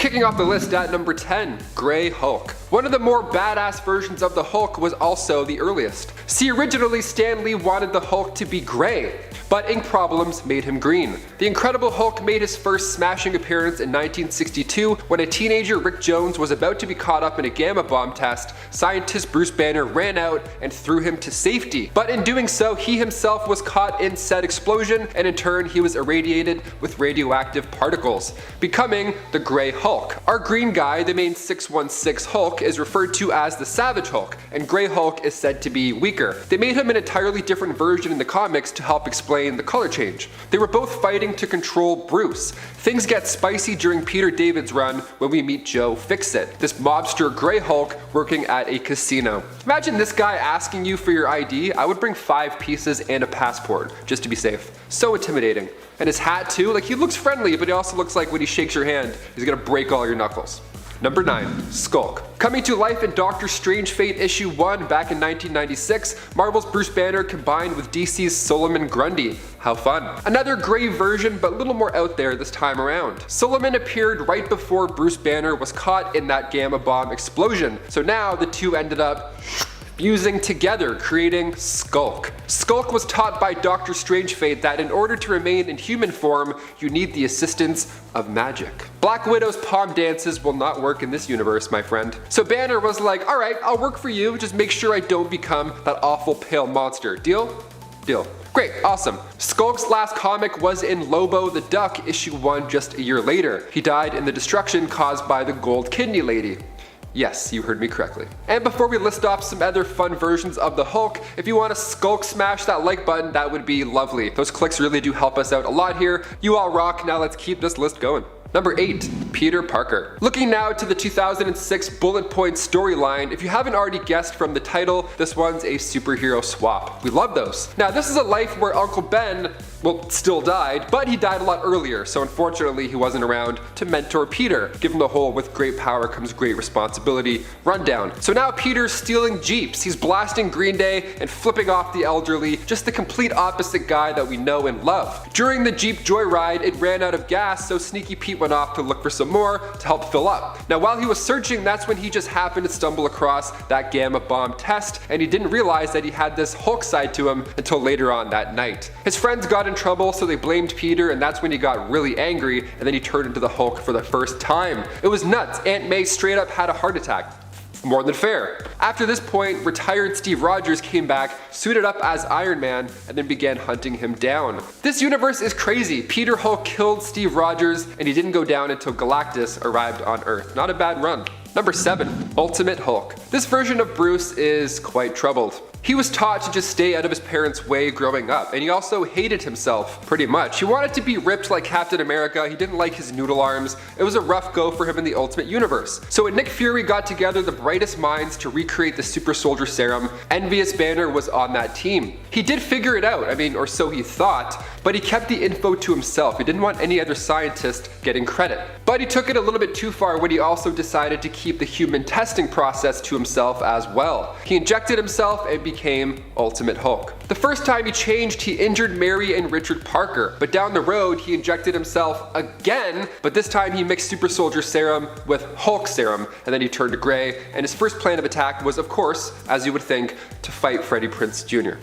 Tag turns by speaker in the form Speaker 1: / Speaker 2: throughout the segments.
Speaker 1: Kicking off the list at number 10, Grey Hulk. One of the more badass versions of the Hulk was also the earliest. See, originally Stan Lee wanted the Hulk to be grey, but ink problems made him green. The Incredible Hulk made his first smashing appearance in 1962 when a teenager, Rick Jones, was about to be caught up in a gamma bomb test. Scientist Bruce Banner ran out and threw him to safety, but in doing so he himself was caught in said explosion, and in turn he was irradiated with radioactive particles, becoming the Grey Hulk. Our green guy, the main 616 Hulk, is referred to as the Savage Hulk, and Grey Hulk is said to be weaker. They made him an entirely different version in the comics to help explain the color change. They were both fighting to control Bruce. Things get spicy during Peter David's run when we meet Joe Fixit, this mobster Grey Hulk working at a casino. Imagine this guy asking you for your ID. I would bring 5 pieces and a passport just to be safe. So intimidating. And his hat too, like he looks friendly, but he also looks like when he shakes your hand, he's gonna break all your knuckles. Number 9, SKULK. Coming to life in Doctor Strange Fate issue 1 back in 1996, Marvel's Bruce Banner combined with DC's Solomon Grundy. How fun. Another grey version, but a little more out there this time around. Solomon appeared right before Bruce Banner was caught in that gamma bomb explosion, so now the two ended up fusing together, creating SKULK. SKULK was taught by Doctor Strange Fate that in order to remain in human form, you need the assistance of magic. Black Widow's palm dances will not work in this universe, my friend. So Banner was like, alright, I'll work for you, just make sure I don't become that awful pale monster. Deal? Deal. Great, awesome. SKULK's last comic was in Lobo the Duck issue 1 just a year later. He died in the destruction caused by the Gold Kidney Lady. Yes, you heard me correctly. And before we list off some other fun versions of the Hulk, if you want to SKULK smash that like button, that would be lovely. Those clicks really do help us out a lot here. You all rock. Now let's keep this list going. Number 8, Peter Parker. Looking now to the 2006 bullet point storyline, if you haven't already guessed from the title, this one's a superhero swap. We love those. Now this is a life where Uncle Ben, well, still died, but he died a lot earlier, so unfortunately he wasn't around to mentor Peter. Give him the whole with great power comes great responsibility rundown. So now Peter's stealing Jeeps, he's blasting Green Day and flipping off the elderly, just the complete opposite guy that we know and love. During the Jeep joyride, it ran out of gas, so Sneaky Pete went off to look for some more to help fill up. Now while he was searching, that's when he just happened to stumble across that gamma bomb test, and he didn't realize that he had this Hulk side to him until later on that night. His friends got in trouble, so they blamed Peter, and that's when he got really angry, and then he turned into the Hulk for the first time. It was nuts. Aunt May straight up had a heart attack. More than fair. After this point, retired Steve Rogers came back, suited up as Iron Man, and then began hunting him down. This universe is crazy. Peter Hulk killed Steve Rogers, and he didn't go down until Galactus arrived on Earth. Not a bad run. Number 7, Ultimate Hulk. This version of Bruce is quite troubled. He was taught to just stay out of his parents' way growing up, and he also hated himself pretty much. He wanted to be ripped like Captain America, he didn't like his noodle arms. It was a rough go for him in the Ultimate Universe. So when Nick Fury got together the brightest minds to recreate the super soldier serum, envious Banner was on that team. He did figure it out, I mean, or so he thought, but he kept the info to himself. He didn't want any other scientist getting credit. But he took it a little bit too far when he also decided to keep the human testing process to himself as well. He injected himself and became Ultimate Hulk. The first time he changed, he injured Mary and Richard Parker, but down the road he injected himself again, but this time he mixed super soldier serum with Hulk serum, and then he turned to gray, and his first plan of attack was, of course, as you would think, to fight Freddie Prinze Jr.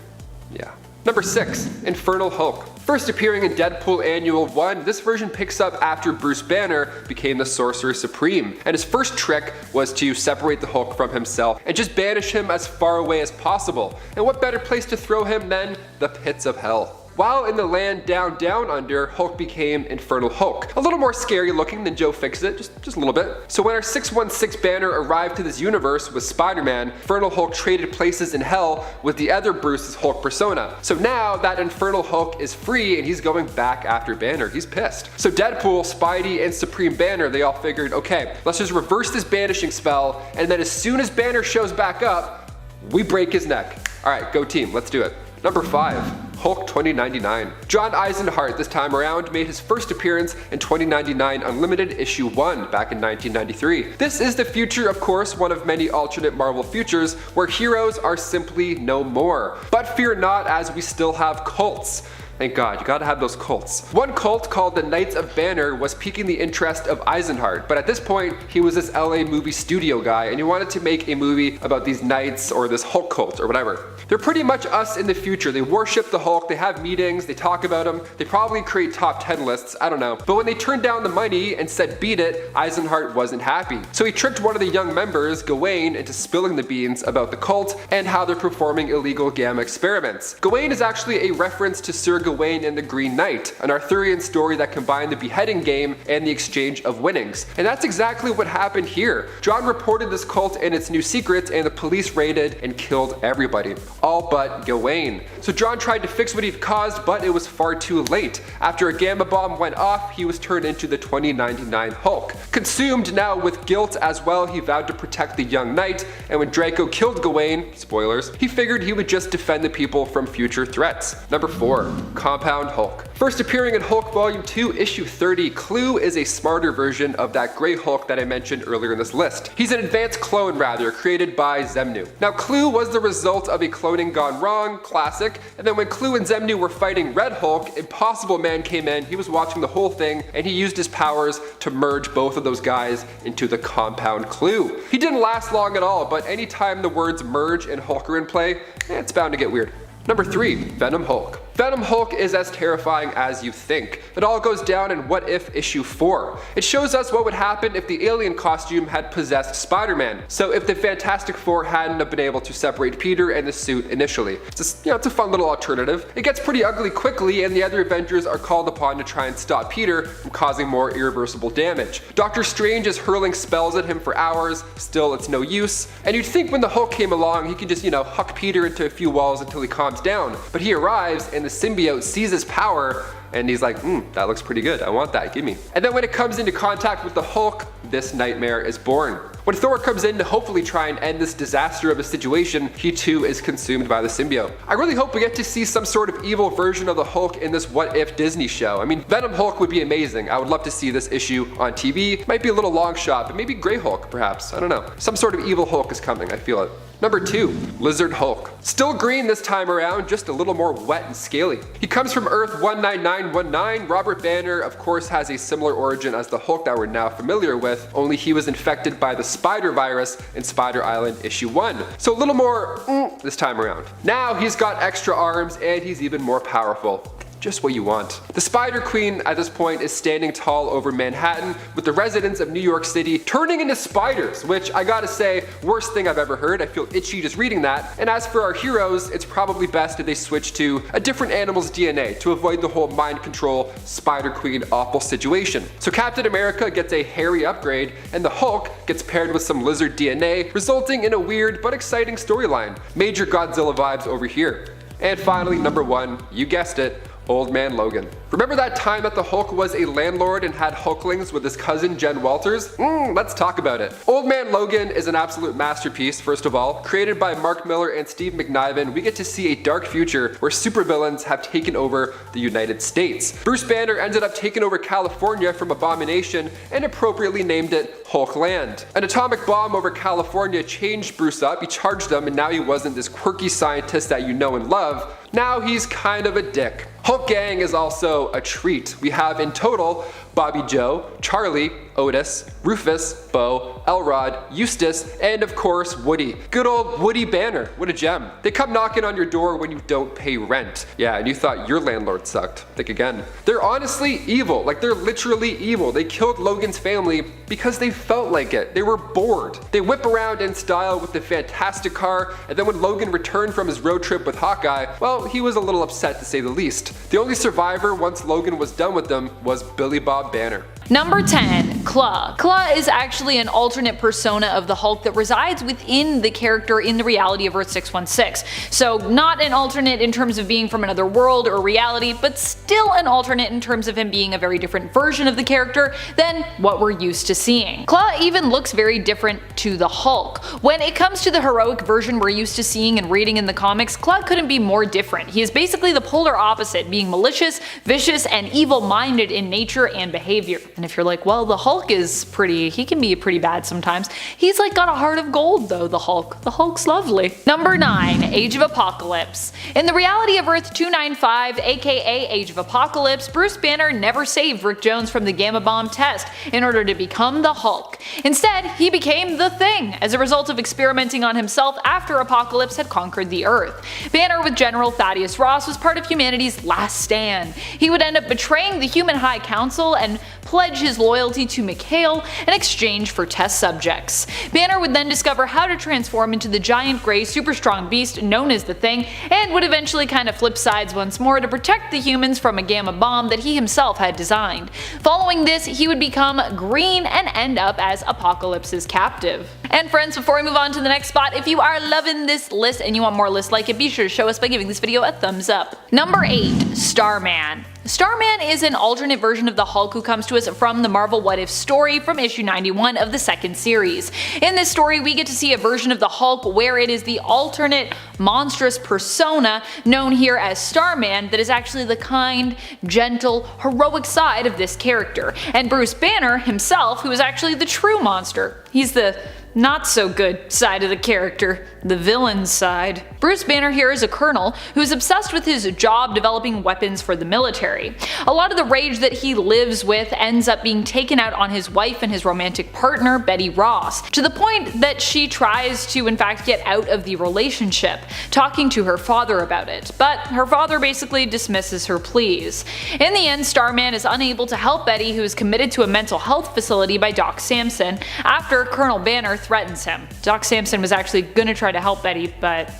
Speaker 1: Yeah. Number 6, Infernal Hulk. First appearing in Deadpool Annual 1, this version picks up after Bruce Banner became the Sorcerer Supreme, and his first trick was to separate the Hulk from himself and just banish him as far away as possible. And what better place to throw him than the pits of hell? While in the land down under, Hulk became Infernal Hulk. A little more scary looking than Joe Fixit, just a little bit. So when our 616 Banner arrived to this universe with Spider-Man, Infernal Hulk traded places in hell with the other Bruce's Hulk persona. So now that Infernal Hulk is free and he's going back after Banner, he's pissed. So Deadpool, Spidey, and Supreme Banner, they all figured, okay, let's just reverse this banishing spell, and then as soon as Banner shows back up, we break his neck. Alright, go team, let's do it. Number 5, Hulk 2099. John Eisenhart this time around made his first appearance in 2099 Unlimited issue 1 back in 1993. This is the future, of course, one of many alternate Marvel futures where heroes are simply no more. But fear not, as we still have cults. Thank God, you gotta have those cults. One cult called the Knights of Banner was piquing the interest of Eisenhart, but at this point, he was this LA movie studio guy and he wanted to make a movie about these knights or this Hulk cult or whatever. They're pretty much us in the future. They worship the Hulk, they have meetings, they talk about him, they probably create top 10 lists, I don't know. But when they turned down the money and said beat it, Eisenhart wasn't happy. So he tricked one of the young members, Gawain, into spilling the beans about the cult and how they're performing illegal gamma experiments. Gawain is actually a reference to Sir Gawain and the Green Knight, an Arthurian story that combined the beheading game and the exchange of winnings. And that's exactly what happened here. John reported this cult and its new secrets and the police raided and killed everybody. All but Gawain. So John tried to fix what he'd caused, but it was far too late. After a gamma bomb went off, he was turned into the 2099 Hulk. Consumed now with guilt as well, he vowed to protect the young knight, and when Draco killed Gawain, spoilers, he figured he would just defend the people from future threats. Number 4. Compound Hulk. First appearing in Hulk Volume 2, Issue 30, Clue is a smarter version of that Grey Hulk that I mentioned earlier in this list. He's an advanced clone rather, created by Xemnu. Now Clue was the result of a cloning gone wrong, classic, and then when Clue and Xemnu were fighting Red Hulk, Impossible Man came in, he was watching the whole thing, and he used his powers to merge both of those guys into the compound Clue. He didn't last long at all, but anytime the words merge and Hulk are in play, it's bound to get weird. Number 3. Venom Hulk. Venom Hulk is as terrifying as you think. It all goes down in What If Issue 4. It shows us what would happen if the alien costume had possessed Spider-Man. So if the Fantastic Four hadn't have been able to separate Peter and the suit initially. It's a fun little alternative. It gets pretty ugly quickly and the other Avengers are called upon to try and stop Peter from causing more irreversible damage. Doctor Strange is hurling spells at him for hours, still it's no use. And you'd think when the Hulk came along he could just, huck Peter into a few walls until he calms down. But he arrives and the symbiote sees his power and he's like, that looks pretty good, I want that, give me. And then when it comes into contact with the Hulk, this nightmare is born. When Thor comes in to hopefully try and end this disaster of a situation, he too is consumed by the symbiote. I really hope we get to see some sort of evil version of the Hulk in this What If Disney show. I mean, Venom Hulk would be amazing. I would love to see this issue on TV. Might be a little long shot, but maybe Grey Hulk perhaps, I don't know. Some sort of evil Hulk is coming, I feel it. Number 2. Lizard Hulk. Still green this time around, just a little more wet and scaly. He comes from Earth 19919. Robert Banner, of course, has a similar origin as the Hulk that we're now familiar with, only he was infected by the Spider Virus in Spider Island Issue 1. So a little more this time around. Now he's got extra arms and he's even more powerful. Just what you want. The Spider Queen at this point is standing tall over Manhattan with the residents of New York City turning into spiders, which I gotta say, worst thing I've ever heard. I feel itchy just reading that. And as for our heroes, it's probably best if they switch to a different animal's DNA to avoid the whole mind control Spider Queen awful situation. So Captain America gets a hairy upgrade and the Hulk gets paired with some lizard DNA, resulting in a weird but exciting storyline. Major Godzilla vibes over here. And finally, number 1, you guessed it, Old Man Logan. Remember that time that the Hulk was a landlord and had Hulklings with his cousin Jen Walters? Let's talk about it. Old Man Logan is an absolute masterpiece, first of all. Created by Mark Miller and Steve McNiven, we get to see a dark future where supervillains have taken over the United States. Bruce Banner ended up taking over California from Abomination and appropriately named it Hulkland. An atomic bomb over California changed Bruce up, he charged him, and now he wasn't this quirky scientist that you know and love. Now he's kind of a dick. Hulk Gang is also a treat. We have in total Bobby Joe, Charlie, Otis, Rufus, Bo, Elrod, Eustace, and of course Woody. Good old Woody Banner, what a gem. They come knocking on your door when you don't pay rent. Yeah, and you thought your landlord sucked. Think again. They're honestly evil, like they're literally evil. They killed Logan's family because they felt like it. They were bored. They whip around in style with the Fantastic Car, and then when Logan returned from his road trip with Hawkeye, well, he was a little upset to say the least. The only survivor once Logan was done with them was Billy Bob Banner.
Speaker 2: Number 10. Claw. Claw is actually an alternate persona of the Hulk that resides within the character in the reality of Earth 616. So not an alternate in terms of being from another world or reality, but still an alternate in terms of him being a very different version of the character than what we're used to seeing. Claw even looks very different to the Hulk. When it comes to the heroic version we're used to seeing and reading in the comics, Claw couldn't be more different. He is basically the polar opposite, being malicious, vicious, and evil-minded in nature and behavior. And if you're like, well, the Hulk he can be pretty bad sometimes. He's like got a heart of gold though, the Hulk. The Hulk's lovely. Number 9, Age of Apocalypse. In the reality of Earth 295, aka Age of Apocalypse, Bruce Banner never saved Rick Jones from the gamma bomb test in order to become the Hulk. Instead, he became the Thing as a result of experimenting on himself after Apocalypse had conquered the Earth. Banner with General Thaddeus Ross was part of humanity's last stand. He would end up betraying the Human High Council and pledge his loyalty to Mikhail in exchange for test subjects. Banner would then discover how to transform into the giant grey super strong beast known as the Thing, and would eventually kind of flip sides once more to protect the humans from a gamma bomb that he himself had designed. Following this, he would become green and end up as Apocalypse's captive. And friends, before we move on to the next spot, if you are loving this list and you want more lists like it, be sure to show us by giving this video a thumbs up. Number 8, Starman. Starman is an alternate version of the Hulk who comes to us from the Marvel What If story from issue 91 of the second series. In this story, we get to see a version of the Hulk where it is the alternate monstrous persona known here as Starman that is actually the kind, gentle, heroic side of this character, and Bruce Banner himself, who is actually the true monster. He's the not so good side of the character, the villain side. Bruce Banner here is a colonel who's obsessed with his job developing weapons for the military. A lot of the rage that he lives with ends up being taken out on his wife and his romantic partner, Betty Ross, to the point that she tries to in fact get out of the relationship, talking to her father about it, but her father basically dismisses her pleas. In the end, Starman is unable to help Betty, who is committed to a mental health facility by Doc Samson, after Colonel Banner threatens him. Doc Samson was actually gonna try to help Betty, but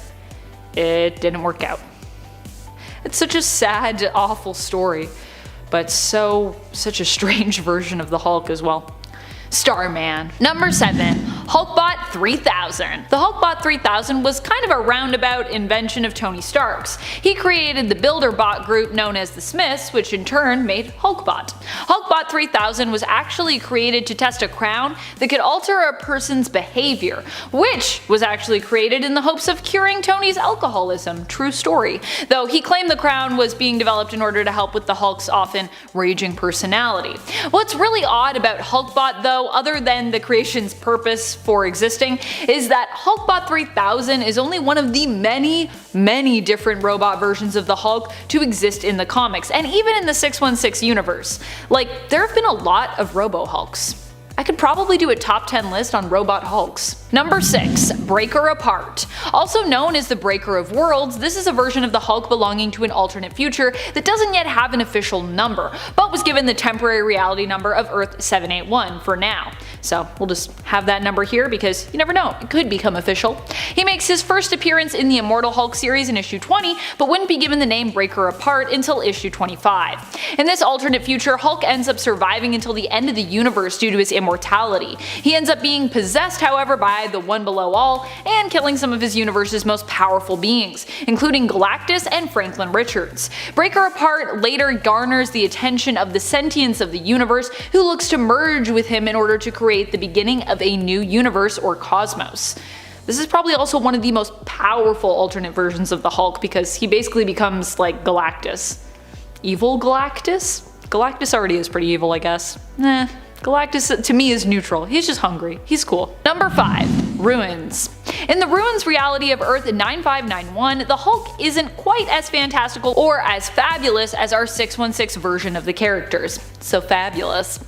Speaker 2: it didn't work out. It's such a sad, awful story, but such a strange version of the Hulk as well. Starman. Number 7, Hulkbot 3000. The Hulkbot 3000 was kind of a roundabout invention of Tony Stark's. He created the builder bot group known as the Smiths, which in turn made Hulkbot. Hulkbot 3000 was actually created to test a crown that could alter a person's behavior, which was actually created in the hopes of curing Tony's alcoholism. True story. Though he claimed the crown was being developed in order to help with the Hulk's often raging personality. What's really odd about Hulkbot though, other than the creation's purpose for existing, is that Hulkbot 3000 is only one of the many different robot versions of the Hulk to exist in the comics, and even in the 616 universe. Like, there have been a lot of Robo-Hulks. I could probably do a top 10 list on robot Hulks. Number 6, Breaker Apart. Also known as the Breaker of Worlds, this is a version of the Hulk belonging to an alternate future that doesn't yet have an official number, but was given the temporary reality number of Earth 781 for now. So we'll just have that number here because you never know, it could become official. He makes his first appearance in the Immortal Hulk series in issue 20, but wouldn't be given the name Breaker Apart until issue 25. In this alternate future, Hulk ends up surviving until the end of the universe due to his immortality. He ends up being possessed, however, by the One Below All and killing some of his universe's most powerful beings, including Galactus and Franklin Richards. Breaker Apart later garners the attention of the sentience of the universe, who looks to merge with him in order to create the beginning of a new universe or cosmos. This is probably also one of the most powerful alternate versions of the Hulk because he basically becomes like Galactus. Evil Galactus? Galactus already is pretty evil, I guess. Galactus to me is neutral. He's just hungry. He's cool. Number 5, Ruins. In the Ruins reality of Earth 9591, the Hulk isn't quite as fantastical or as fabulous as our 616 version of the characters. So fabulous.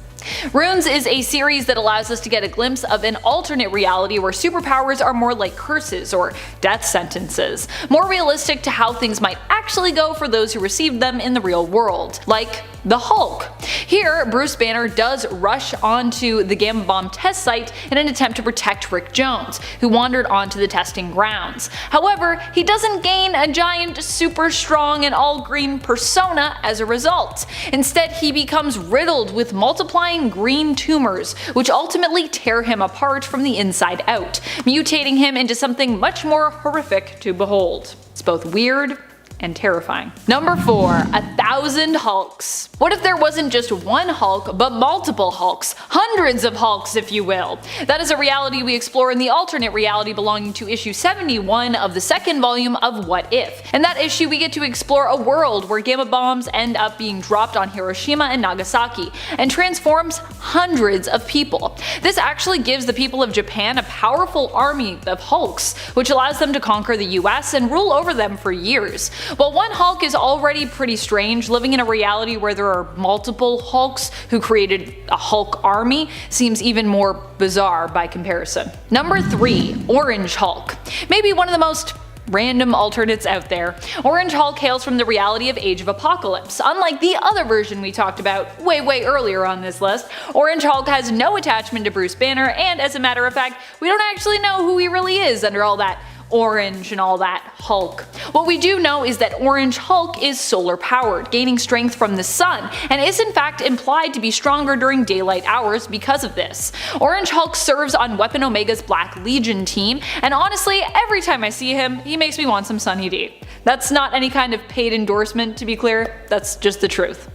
Speaker 2: Runes is a series that allows us to get a glimpse of an alternate reality where superpowers are more like curses or death sentences, more realistic to how things might actually go for those who received them in the real world, like the Hulk. Here, Bruce Banner does rush onto the Gamma Bomb test site in an attempt to protect Rick Jones, who wandered onto the testing grounds. However, he doesn't gain a giant, super strong and all green persona as a result. Instead, he becomes riddled with multiplying green tumors, which ultimately tear him apart from the inside out, mutating him into something much more horrific to behold. It's both weird and terrifying. Number 4, 1,000 Hulks. What if there wasn't just one Hulk, but multiple Hulks? Hundreds of Hulks, if you will. That is a reality we explore in the alternate reality belonging to issue 71 of the second volume of What If. In that issue, we get to explore a world where gamma bombs end up being dropped on Hiroshima and Nagasaki, and transforms hundreds of people. This actually gives the people of Japan a powerful army of Hulks, which allows them to conquer the US and rule over them for years. While one Hulk is already pretty strange, living in a reality where there are multiple Hulks who created a Hulk army seems even more bizarre by comparison. Number 3, Orange Hulk. Maybe one of the most random alternates out there. Orange Hulk hails from the reality of Age of Apocalypse. Unlike the other version we talked about way earlier on this list, Orange Hulk has no attachment to Bruce Banner, and as a matter of fact, we don't actually know who he really is under all that orange and all that Hulk. What we do know is that Orange Hulk is solar powered, gaining strength from the sun, and is in fact implied to be stronger during daylight hours because of this. Orange Hulk serves on Weapon Omega's Black Legion team, and honestly, every time I see him, he makes me want some Sunny D. That's not any kind of paid endorsement, to be clear, that's just the truth.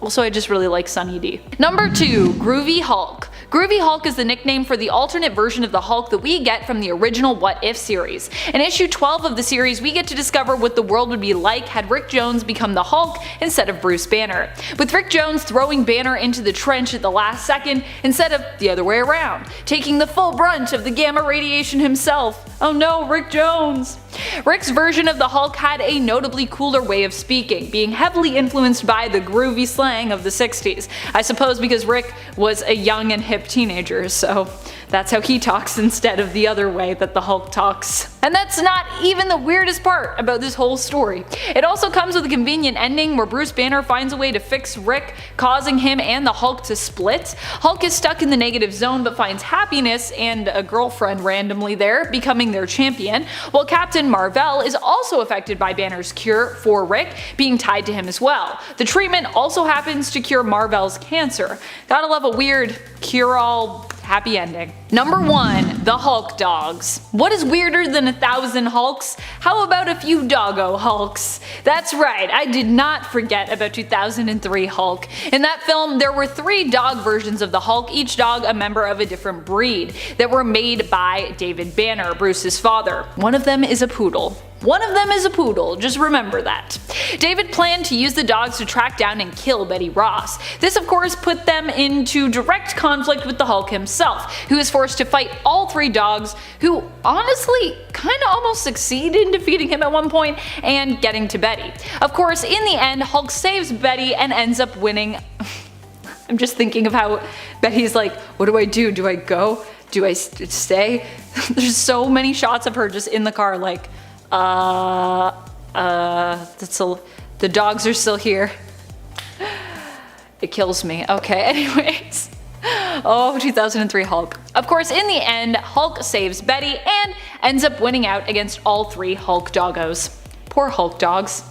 Speaker 2: Also, I just really like Sunny D. Number 2, Groovy Hulk. Groovy Hulk is the nickname for the alternate version of the Hulk that we get from the original What If series. In issue 12 of the series, we get to discover what the world would be like had Rick Jones become the Hulk instead of Bruce Banner, with Rick Jones throwing Banner into the trench at the last second instead of the other way around, taking the full brunt of the gamma radiation himself. Oh no, Rick Jones! Rick's version of the Hulk had a notably cooler way of speaking, being heavily influenced by the groovy slang of the 60s. I suppose because Rick was a young and hip teenager, so that's how he talks instead of the other way that the Hulk talks. And that's not even the weirdest part about this whole story. It also comes with a convenient ending where Bruce Banner finds a way to fix Rick, causing him and the Hulk to split. Hulk is stuck in the negative zone but finds happiness and a girlfriend randomly there, becoming their champion, while Captain Marvel is also affected by Banner's cure for Rick, being tied to him as well. The treatment also happens to cure Marvel's cancer. Gotta love a weird cure-all happy ending. Number 1, the Hulk dogs. What is weirder than 1,000 Hulks? How about a few doggo Hulks? That's right, I did not forget about 2003 Hulk. In that film, there were 3 dog versions of the Hulk, each dog a member of a different breed, that were made by David Banner, Bruce's father. One of them is a poodle. Just remember that. David planned to use the dogs to track down and kill Betty Ross. This of course put them into direct conflict with the Hulk himself, who is forced to fight all 3 dogs, who honestly kinda almost succeed in defeating him at one point and getting to Betty. Of course, in the end, Hulk saves Betty and ends up winning. I'm just thinking of how Betty's like, what do I do? Do I go? Do I stay? There's so many shots of her just in the car like, the dogs are still here. It kills me. Okay, anyways. Oh, 2003 Hulk. Of course, in the end, Hulk saves Betty and ends up winning out against all 3 Hulk doggos. Poor Hulk dogs.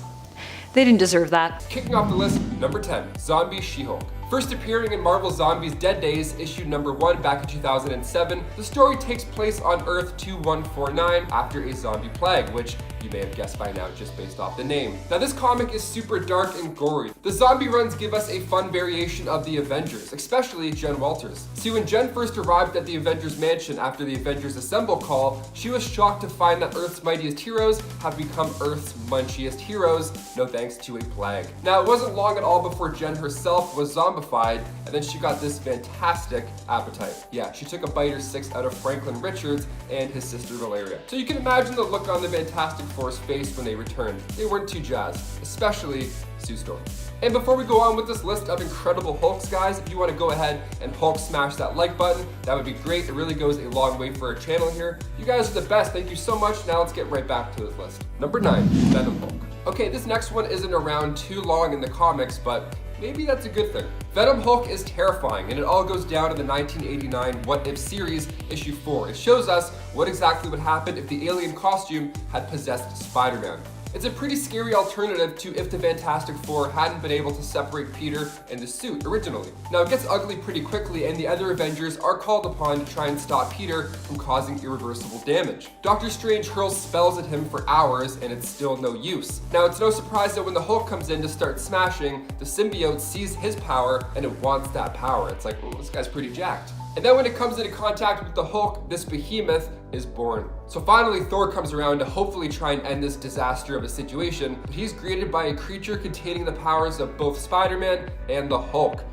Speaker 2: They didn't deserve that.
Speaker 1: Kicking off the list, number 10, Zombie She-Hulk. First appearing in Marvel Zombies Dead Days, issue number 1 back in 2007, the story takes place on Earth 2149 after a zombie plague, which you may have guessed by now just based off the name. Now this comic is super dark and gory. The zombie runs give us a fun variation of the Avengers, especially Jen Walters. See, when Jen first arrived at the Avengers mansion after the Avengers Assemble call, she was shocked to find that Earth's mightiest heroes have become Earth's munchiest heroes, no thanks to a plague. Now it wasn't long at all before Jen herself was zombified, and then she got this fantastic appetite. Yeah, she took a bite or 6 out of Franklin Richards and his sister Valeria. So you can imagine the look on the Fantastic Four's face when they returned. They weren't too jazzed, especially Sue Storm. And before we go on with this list of incredible Hulks, guys, if you want to go ahead and Hulk smash that like button, that would be great. It really goes a long way for our channel here. You guys are the best. Thank you so much. Now let's get right back to this list. Number 9, Venom Hulk. Okay, this next one isn't around too long in the comics, but maybe that's a good thing. Venom Hulk is terrifying, and it all goes down in the 1989 What If series, issue 4. It shows us what exactly would happen if the alien costume had possessed Spider-Man. It's a pretty scary alternative to if the Fantastic Four hadn't been able to separate Peter and the suit originally. Now it gets ugly pretty quickly, and the other Avengers are called upon to try and stop Peter from causing irreversible damage. Doctor Strange hurls spells at him for hours, and it's still no use. Now it's no surprise that when the Hulk comes in to start smashing, the symbiote sees his power and it wants that power. It's like, oh, this guy's pretty jacked. And then when it comes into contact with the Hulk, this behemoth is born. So finally Thor comes around to hopefully try and end this disaster of a situation, but he's greeted by a creature containing the powers of both Spider-Man and the Hulk.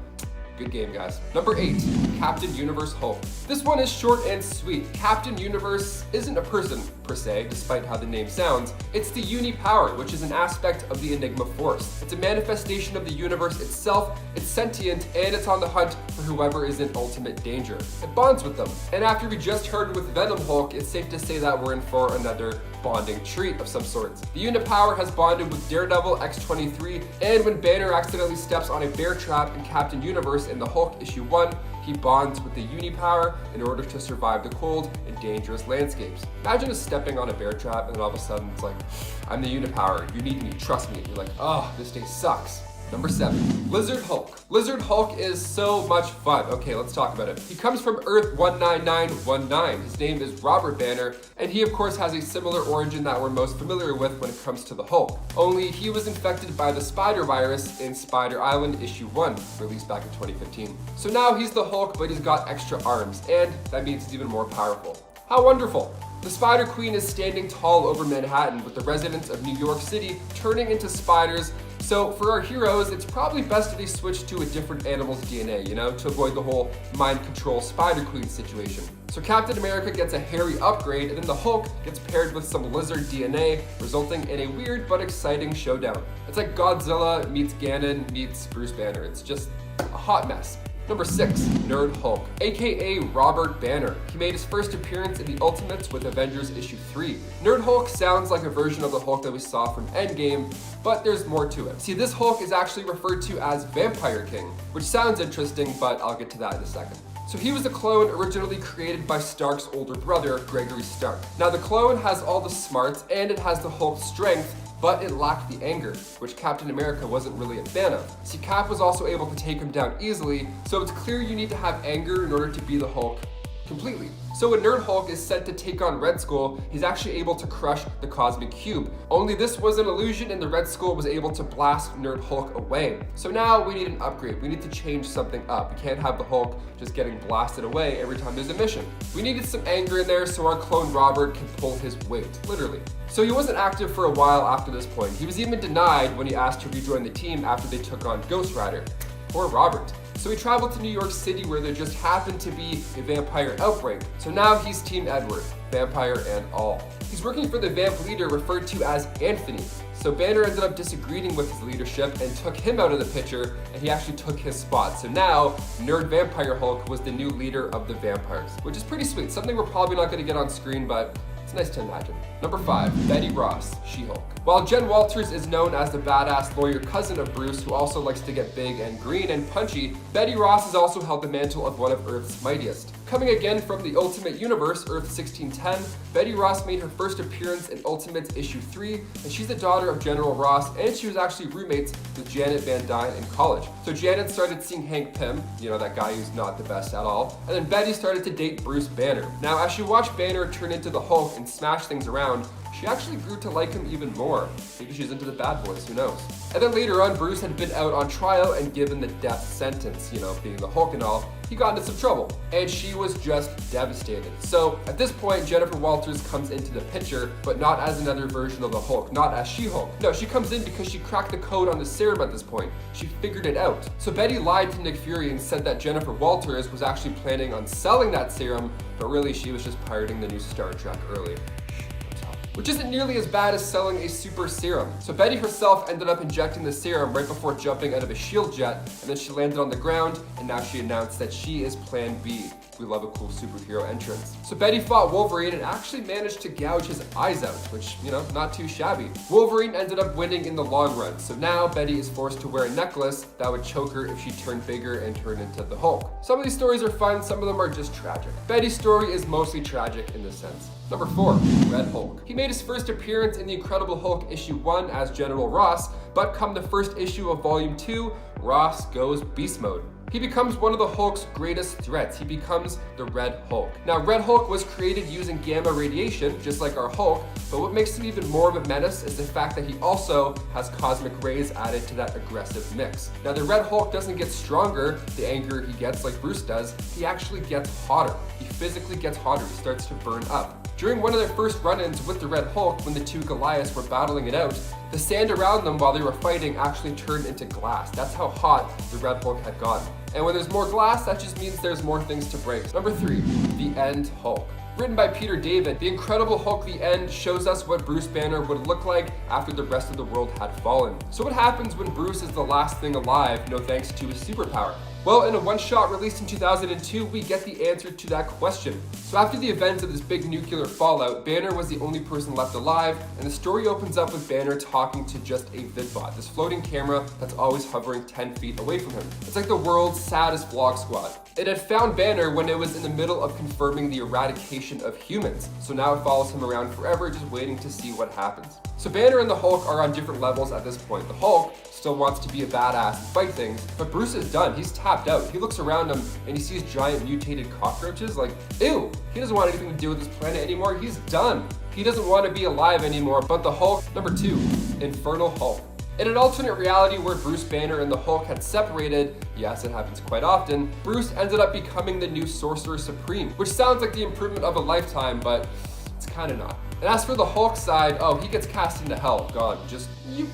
Speaker 1: Good game, guys. Number 8, Captain Universe Hulk. This one is short and sweet. Captain Universe isn't a person, per se, despite how the name sounds. It's the uni-power, which is an aspect of the Enigma Force. It's a manifestation of the universe itself, it's sentient, and it's on the hunt for whoever is in ultimate danger. It bonds with them. And after we just heard with Venom Hulk, it's safe to say that we're in for another bonding treat of some sorts. The Unipower has bonded with Daredevil X-23, and when Banner accidentally steps on a bear trap in Captain Universe in the Hulk issue 1, he bonds with the Unipower in order to survive the cold and dangerous landscapes. Imagine just stepping on a bear trap and then all of a sudden it's like, I'm the Unipower, you need me, trust me. You're like, oh, this day sucks. Number 7, Lizard Hulk. Lizard Hulk is so much fun. Okay, let's talk about it. He comes from Earth 19919. His name is Robert Banner, and he of course has a similar origin that we're most familiar with when it comes to the Hulk. Only he was infected by the spider virus in Spider Island issue 1, released back in 2015. So now he's the Hulk, but he's got extra arms, and that means he's even more powerful. How wonderful! The Spider Queen is standing tall over Manhattan, with the residents of New York City turning into spiders. So for our heroes, it's probably best if they switch to a different animal's DNA, you know, to avoid the whole mind control Spider Queen situation. So Captain America gets a hairy upgrade, and then the Hulk gets paired with some lizard DNA, resulting in a weird but exciting showdown. It's like Godzilla meets Ganon meets Bruce Banner. It's just a hot mess. Number 6, Nerd Hulk, aka Robert Banner. He made his first appearance in the Ultimates with Avengers issue 3. Nerd Hulk sounds like a version of the Hulk that we saw from Endgame, but there's more to it. See, this Hulk is actually referred to as Vampire King, which sounds interesting, but I'll get to that in a second. So he was a clone originally created by Stark's older brother, Gregory Stark. Now the clone has all the smarts and it has the Hulk's strength, but it lacked the anger, which Captain America wasn't really a fan of. See, Cap was also able to take him down easily, so it's clear you need to have anger in order to be the Hulk completely. So when Nerd Hulk is sent to take on Red Skull, he's actually able to crush the Cosmic Cube. Only this was an illusion and the Red Skull was able to blast Nerd Hulk away. So now we need an upgrade. We need to change something up. We can't have the Hulk just getting blasted away every time there's a mission. We needed some anger in there so our clone Robert can pull his weight, literally. So he wasn't active for a while after this point. He was even denied when he asked to rejoin the team after they took on Ghost Rider. Poor Robert. So he traveled to New York City where there just happened to be a vampire outbreak. So now he's Team Edward, vampire and all. He's working for the vamp leader referred to as Anthony. So Banner ended up disagreeing with his leadership and took him out of the picture, and he actually took his spot. So now, Nerd Vampire Hulk was the new leader of the vampires, which is pretty sweet. Something we're probably not gonna get on screen, but it's nice to imagine. Number 5, Betty Ross, She-Hulk. While Jen Walters is known as the badass lawyer cousin of Bruce, who also likes to get big and green and punchy, Betty Ross has also held the mantle of one of Earth's mightiest. Coming again from the Ultimate Universe, Earth 1610, Betty Ross made her first appearance in Ultimates issue 3, and she's the daughter of General Ross, and she was actually roommates with Janet Van Dyne in college. So Janet started seeing Hank Pym, you know, that guy who's not the best at all, and then Betty started to date Bruce Banner. Now, as she watched Banner turn into the Hulk and smash things around, she actually grew to like him even more. Maybe she's into the bad boys, who knows? And then later on, Bruce had been out on trial and given the death sentence, you know, being the Hulk and all. He got into some trouble, and she was just devastated. So at this point, Jennifer Walters comes into the picture, but not as another version of the Hulk, not as She-Hulk. No, she comes in because she cracked the code on the serum at this point. She figured it out. So Betty lied to Nick Fury and said that Jennifer Walters was actually planning on selling that serum, but really she was just pirating the new Star Trek early. Which isn't nearly as bad as selling a super serum. So Betty herself ended up injecting the serum right before jumping out of a shield jet, and then she landed on the ground, and now she announced that she is Plan B. We love a cool superhero entrance. So Betty fought Wolverine and actually managed to gouge his eyes out, which, not too shabby. Wolverine ended up winning in the long run, so now Betty is forced to wear a necklace that would choke her if she turned bigger and turned into the Hulk. Some of these stories are fun, some of them are just tragic. Betty's story is mostly tragic in this sense. Number 4, Red Hulk. He made his first appearance in the Incredible Hulk issue 1 as General Ross, but come the first issue of volume 2, Ross goes beast mode. He becomes one of the Hulk's greatest threats. He becomes the Red Hulk. Now, Red Hulk was created using gamma radiation, just like our Hulk, but what makes him even more of a menace is the fact that he also has cosmic rays added to that aggressive mix. Now, the Red Hulk doesn't get stronger the angrier he gets like Bruce does, he actually gets hotter. He physically gets hotter, he starts to burn up. During one of their first run-ins with the Red Hulk, when the two Goliaths were battling it out, the sand around them while they were fighting actually turned into glass. That's how hot the Red Hulk had gotten. And when there's more glass, that just means there's more things to break. Number 3, The End Hulk. Written by Peter David, The Incredible Hulk The End shows us what Bruce Banner would look like after the rest of the world had fallen. So what happens when Bruce is the last thing alive, no thanks to his superpower? Well, in a one-shot released in 2002, we get the answer to that question. So after the events of this big nuclear fallout, Banner was the only person left alive, and the story opens up with Banner talking to just a vidbot, this floating camera that's always hovering 10 feet away from him. It's like the world's saddest vlog squad. It had found Banner when it was in the middle of confirming the eradication of humans, so now it follows him around forever, just waiting to see what happens. So Banner and the Hulk are on different levels at this point. The Hulk still wants to be a badass and fight things, but Bruce is done. He's tapped out. He looks around him and he sees giant mutated cockroaches, like, ew! He doesn't want anything to do with this planet anymore. He's done. He doesn't want to be alive anymore. But the Hulk, number 2, Infernal Hulk. In an alternate reality where Bruce Banner and the Hulk had separated, yes, it happens quite often, Bruce ended up becoming the new Sorcerer Supreme, which sounds like the improvement of a lifetime, but it's kind of not. And as for the Hulk side, oh, he gets cast into hell. Gone. Just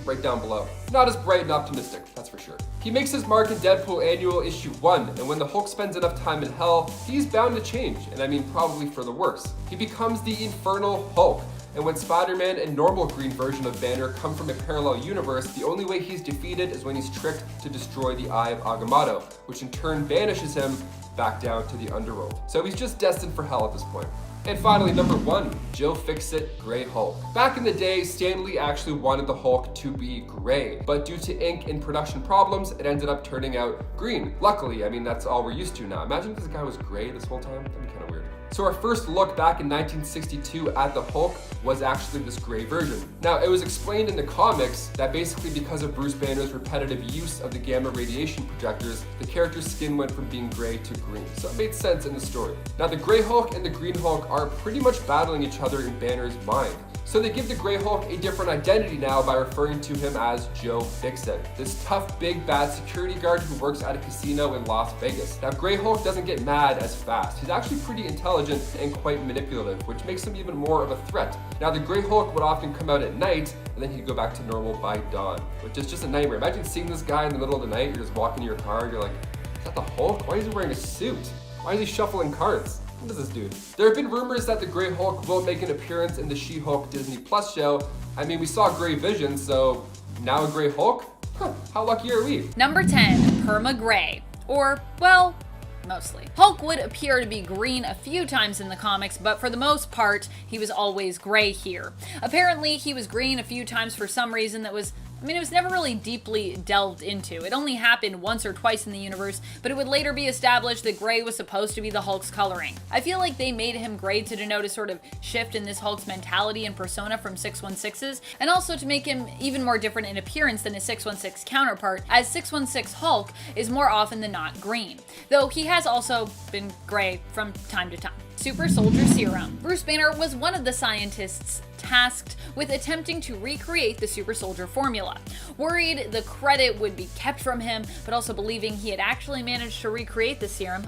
Speaker 1: right down below. Not as bright and optimistic, that's for sure. He makes his mark in Deadpool Annual Issue 1, and when the Hulk spends enough time in hell, he's bound to change, and I mean probably for the worse. He becomes the Infernal Hulk. And when Spider-Man and normal green version of Banner come from a parallel universe, the only way he's defeated is when he's tricked to destroy the Eye of Agamotto, which in turn banishes him back down to the underworld. So he's just destined for hell at this point. And finally, number 1, Joe Fixit Gray Hulk. Back in the day, Stan Lee actually wanted the Hulk to be gray, but due to ink and production problems, it ended up turning out green. Luckily, I mean, that's all we're used to now. Imagine if this guy was gray this whole time, that'd be kind of weird. So our first look back in 1962 at the Hulk was actually this gray version. Now, it was explained in the comics that basically because of Bruce Banner's repetitive use of the gamma radiation projectors, the character's skin went from being gray to green. So it made sense in the story. Now, the Gray Hulk and the Green Hulk are pretty much battling each other in Banner's mind. So they give the Gray Hulk a different identity now by referring to him as Joe Fixit, this tough, big, bad security guard who works at a casino in Las Vegas. Now, Gray Hulk doesn't get mad as fast. He's actually pretty intelligent and quite manipulative, which makes him even more of a threat. Now, the Gray Hulk would often come out at night, and then he'd go back to normal by dawn, which is just a nightmare. Imagine seeing this guy in the middle of the night, you're just walking to your car, and you're like, is that the Hulk? Why is he wearing a suit? Why is he shuffling cards? What is this dude? There have been rumors that the Gray Hulk will make an appearance in the She-Hulk Disney Plus show. I mean, we saw Gray Vision, so now a Gray Hulk? Huh, how lucky are we?
Speaker 2: Number 10, Perma Gray. Or, well, mostly. Hulk would appear to be green a few times in the comics, but for the most part, he was always gray here. Apparently, he was green a few times for some reason that was it was never really deeply delved into. It only happened once or twice in the universe, but it would later be established that gray was supposed to be the Hulk's coloring. I feel like they made him gray to denote a sort of shift in this Hulk's mentality and persona from 616's, and also to make him even more different in appearance than his 616 counterpart, as 616 Hulk is more often than not green, though he has also been gray from time to time. Super Soldier Serum. Bruce Banner was one of the scientists tasked with attempting to recreate the Super Soldier formula. Worried the credit would be kept from him, but also believing he had actually managed to recreate the serum,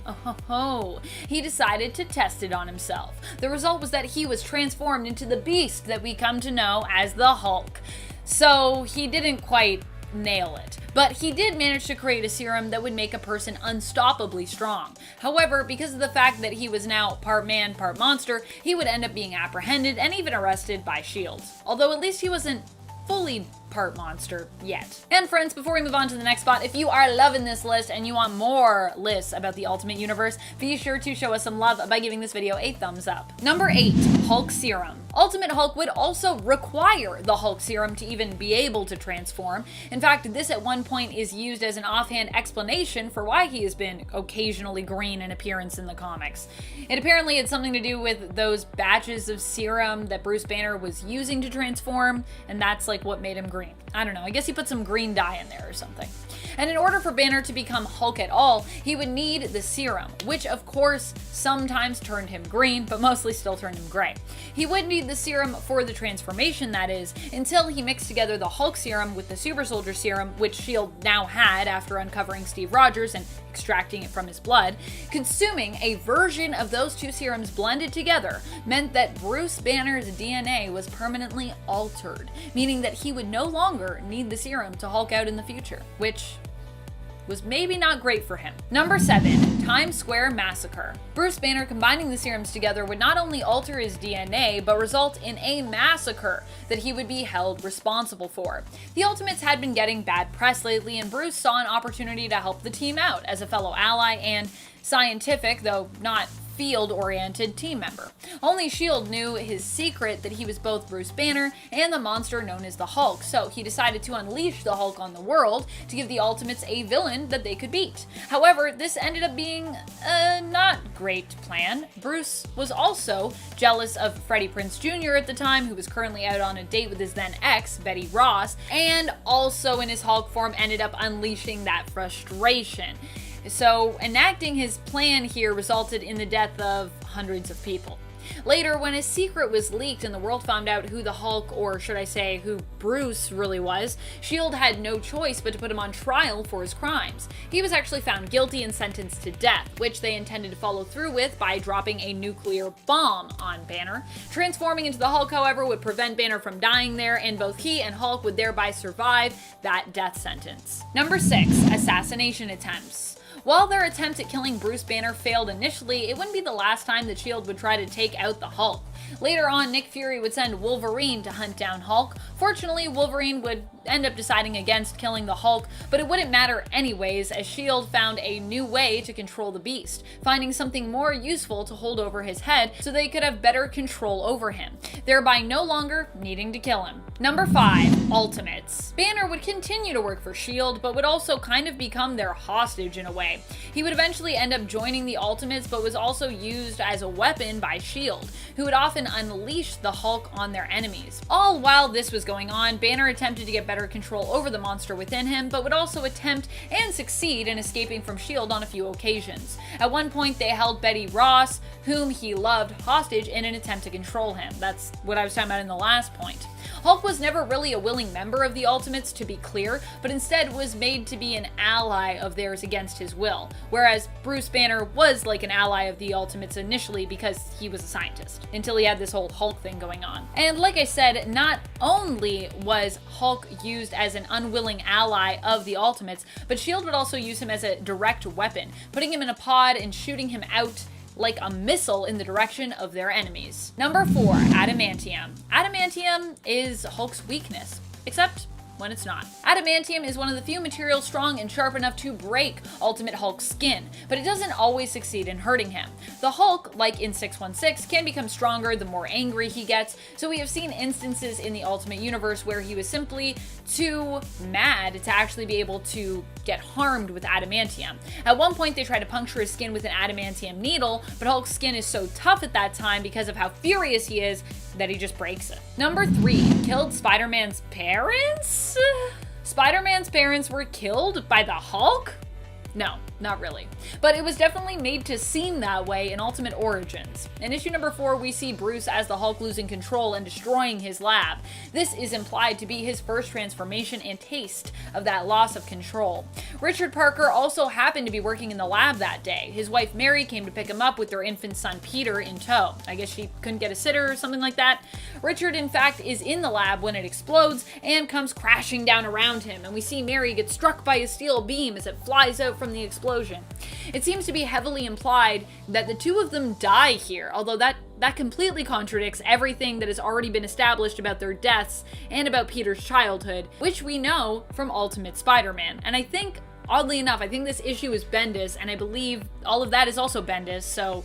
Speaker 2: he decided to test it on himself. The result was that he was transformed into the beast that we come to know as the Hulk. So he didn't quite nail it. But he did manage to create a serum that would make a person unstoppably strong. However, because of the fact that he was now part man, part monster, he would end up being apprehended and even arrested by S.H.I.E.L.D. Although at least he wasn't fully part monster yet. And friends, before we move on to the next spot, if you are loving this list and you want more lists about the Ultimate Universe, be sure to show us some love by giving this video a thumbs up. Number 8, Hulk Serum. Ultimate Hulk would also require the Hulk Serum to even be able to transform. In fact, this at one point is used as an offhand explanation for why he has been occasionally green in appearance in the comics. It apparently had something to do with those batches of serum that Bruce Banner was using to transform, and that's like what made him green. I don't know, I guess he put some green dye in there or something. And in order for Banner to become Hulk at all, he would need the serum, which of course sometimes turned him green, but mostly still turned him gray. He would need the serum for the transformation, that is, until he mixed together the Hulk serum with the Super Soldier serum, which S.H.I.E.L.D. now had after uncovering Steve Rogers and extracting it from his blood. Consuming a version of those two serums blended together meant that Bruce Banner's DNA was permanently altered, meaning that he would no longer need the serum to Hulk out in the future, which was maybe not great for him. Number 7, Times Square Massacre. Bruce Banner combining the serums together would not only alter his DNA, but result in a massacre that he would be held responsible for. The Ultimates had been getting bad press lately, and Bruce saw an opportunity to help the team out as a fellow ally and scientific, though not field-oriented team member. Only S.H.I.E.L.D. knew his secret that he was both Bruce Banner and the monster known as the Hulk, so he decided to unleash the Hulk on the world to give the Ultimates a villain that they could beat. However, this ended up being a not great plan. Bruce was also jealous of Freddie Prinze Jr. at the time, who was currently out on a date with his then ex, Betty Ross, and also in his Hulk form ended up unleashing that frustration. So enacting his plan here resulted in the death of hundreds of people. Later, when his secret was leaked and the world found out who the Hulk, or should I say who Bruce really was, S.H.I.E.L.D. had no choice but to put him on trial for his crimes. He was actually found guilty and sentenced to death, which they intended to follow through with by dropping a nuclear bomb on Banner. Transforming into the Hulk, however, would prevent Banner from dying there, and both he and Hulk would thereby survive that death sentence. Number 6, Assassination Attempts. While their attempt at killing Bruce Banner failed initially, it wouldn't be the last time that S.H.I.E.L.D. would try to take out the Hulk. Later on, Nick Fury would send Wolverine to hunt down Hulk. Fortunately, Wolverine would end up deciding against killing the Hulk, but it wouldn't matter anyways, as S.H.I.E.L.D. found a new way to control the Beast, finding something more useful to hold over his head so they could have better control over him, thereby no longer needing to kill him. Number 5, Ultimates. Banner would continue to work for S.H.I.E.L.D., but would also kind of become their hostage in a way. He would eventually end up joining the Ultimates, but was also used as a weapon by S.H.I.E.L.D., who would often unleash the Hulk on their enemies. All while this was going on, Banner attempted to get better control over the monster within him, but would also attempt and succeed in escaping from S.H.I.E.L.D. on a few occasions. At one point, they held Betty Ross, whom he loved, hostage in an attempt to control him. That's what I was talking about in the last point. Hulk was never really a willing member of the Ultimates, to be clear, but instead was made to be an ally of theirs against his will, whereas Bruce Banner was like an ally of the Ultimates initially because he was a scientist, until he had this whole Hulk thing going on. And like I said, not only was Hulk used as an unwilling ally of the Ultimates, but S.H.I.E.L.D. would also use him as a direct weapon, putting him in a pod and shooting him out like a missile in the direction of their enemies. Number 4, Adamantium. Adamantium is Hulk's weakness, except when it's not. Adamantium is one of the few materials strong and sharp enough to break Ultimate Hulk's skin, but it doesn't always succeed in hurting him. The Hulk, like in 616, can become stronger the more angry he gets, so we have seen instances in the Ultimate Universe where he was simply too mad to actually be able to get harmed with adamantium. At one point, they tried to puncture his skin with an adamantium needle, but Hulk's skin is so tough at that time because of how furious he is that he just breaks it. Number 3, killed Spider-Man's parents? Spider-Man's parents were killed by the Hulk? No, not really. But it was definitely made to seem that way in Ultimate Origins. In issue number 4, we see Bruce as the Hulk losing control and destroying his lab. This is implied to be his first transformation and taste of that loss of control. Richard Parker also happened to be working in the lab that day. His wife Mary came to pick him up with their infant son Peter in tow. I guess she couldn't get a sitter or something like that. Richard, in fact, is in the lab when it explodes and comes crashing down around him, and we see Mary get struck by a steel beam as it flies out from the explosion explosion. It seems to be heavily implied that the two of them die here, although that completely contradicts everything that has already been established about their deaths and about Peter's childhood, which we know from Ultimate Spider-Man. And I think, oddly enough, I think this issue is Bendis, and I believe all of that is also Bendis, so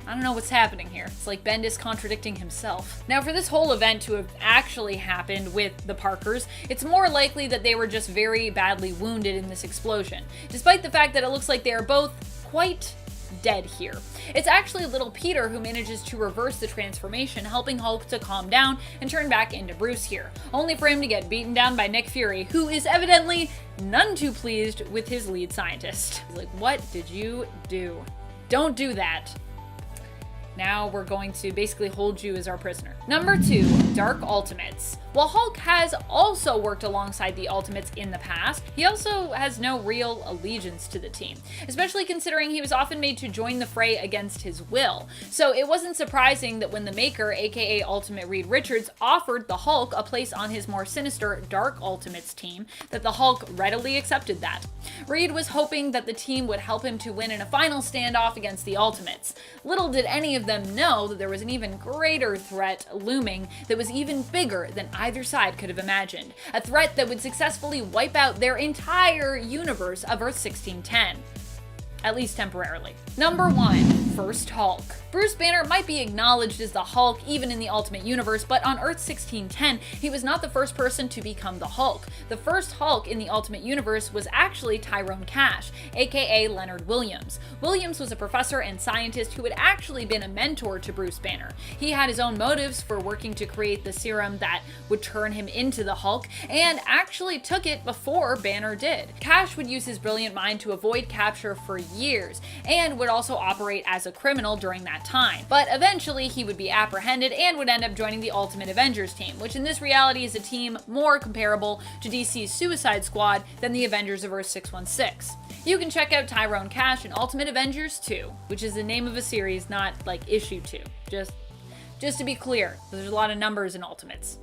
Speaker 2: I don't know what's happening here. It's like Bendis contradicting himself. Now, for this whole event to have actually happened with the Parkers, it's more likely that they were just very badly wounded in this explosion, despite the fact that it looks like they are both quite dead here. It's actually little Peter who manages to reverse the transformation, helping Hulk to calm down and turn back into Bruce here, only for him to get beaten down by Nick Fury, who is evidently none too pleased with his lead scientist. He's like, what did you do? Don't do that. Now we're going to basically hold you as our prisoner. Number 2, Dark Ultimates. While Hulk has also worked alongside the Ultimates in the past, he also has no real allegiance to the team, especially considering he was often made to join the fray against his will. So it wasn't surprising that when the Maker, aka Ultimate Reed Richards, offered the Hulk a place on his more sinister Dark Ultimates team, that the Hulk readily accepted that. Reed was hoping that the team would help him to win in a final standoff against the Ultimates. Little did any of them know that there was an even greater threat looming that was even bigger than either side could have imagined. A threat that would successfully wipe out their entire universe of Earth 1610. At least temporarily. Number 1, First Hulk. Bruce Banner might be acknowledged as the Hulk even in the Ultimate Universe, but on Earth 1610, he was not the first person to become the Hulk. The first Hulk in the Ultimate Universe was actually Tyrone Cash, aka Leonard Williams. Williams was a professor and scientist who had actually been a mentor to Bruce Banner. He had his own motives for working to create the serum that would turn him into the Hulk, and actually took it before Banner did. Cash would use his brilliant mind to avoid capture for years, and would also operate as a criminal during that time. But eventually he would be apprehended and would end up joining the Ultimate Avengers team, which in this reality is a team more comparable to DC's Suicide Squad than the Avengers of Earth 616. You can check out Tyrone Cash in Ultimate Avengers 2, which is the name of a series, not like issue 2. Just to be clear, there's a lot of numbers in Ultimates.